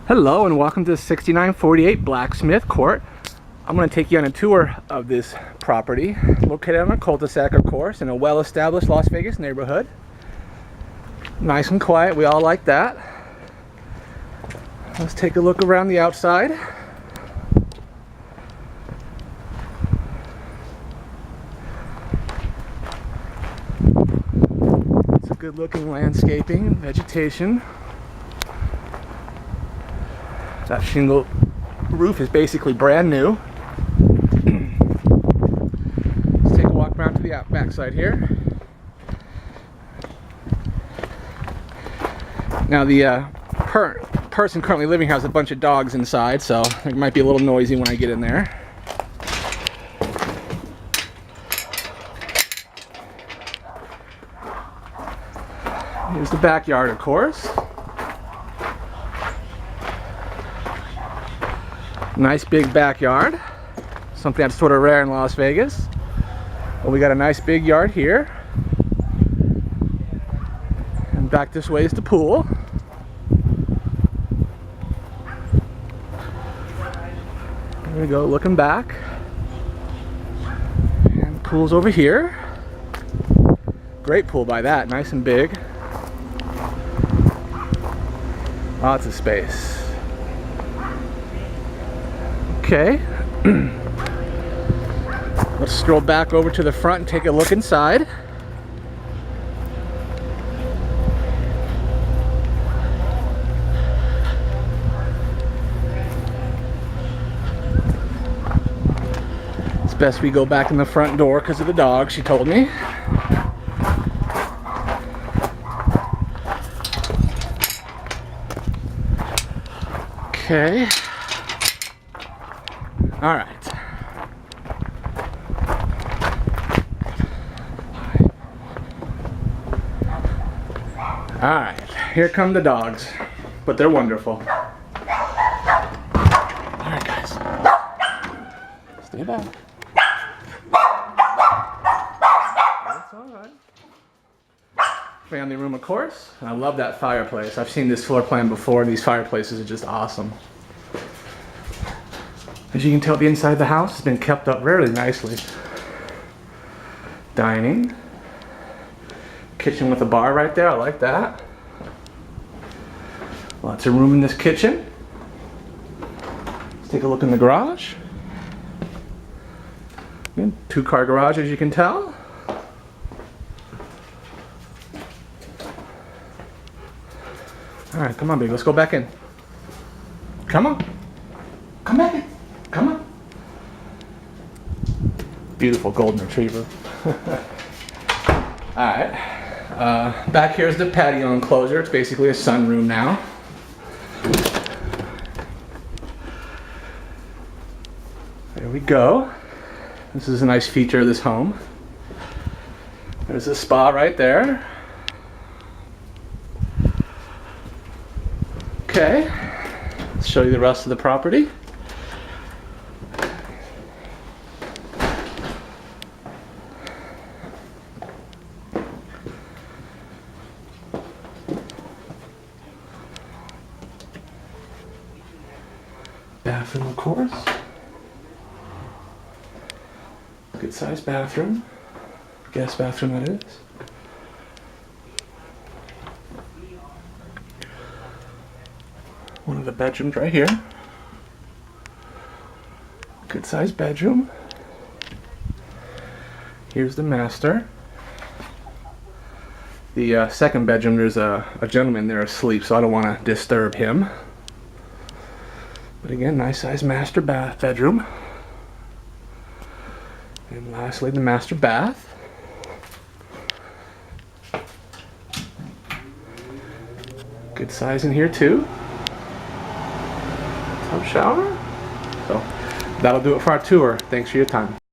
Hello and welcome to 6948 Blacksmith Court. I'm going to take you on a tour of this property located on a cul-de-sac, of course, in a well-established Las Vegas neighborhood. Nice and quiet, we all like that. Let's take a look around the outside. It's a good looking landscaping, vegetation. That shingle roof is basically brand new. Let's take a walk around to the back side here. Now the person currently living here has a bunch of dogs inside, so it might be a little noisy when I get in there. Here's the backyard, of course. Nice big backyard, something that's sort of rare in Las Vegas. But we got a nice big yard here. And back this way is the pool. There we go, looking back. And the pool's over here. Great pool by that, nice and big. Lots of space. Okay, let's scroll back over to the front and take a look inside. It's best we go back in the front door because of the dog, she told me. Okay. All right. All right, here come the dogs, but they're wonderful. All right, guys. Stay back. That's all right. Family room, of course. I love that fireplace. I've seen this floor plan before. These fireplaces are just awesome. As you can tell, the inside of the house has been kept up really nicely. Dining. Kitchen with a bar right there, I like that. Lots of room in this kitchen. Let's take a look in the garage. Again, two-car garage, as you can tell. Alright, come on, baby, let's go back in. Come on. Come back in. Come on. Beautiful golden retriever. Alright. Back here is the patio enclosure. It's basically a sunroom now. There we go. This is a nice feature of this home. There's a spa right there. Okay. Let's show you the rest of the property. Bathroom, of course. Good sized bathroom. Guest bathroom, that is. One of the bedrooms right here. Good sized bedroom. Here's the master. The second bedroom, there's a gentleman there asleep, so I don't want to disturb him. But again, nice sized master bedroom. And lastly, the master bath. Good size in here too. Tub shower. So that'll do it for our tour. Thanks for your time.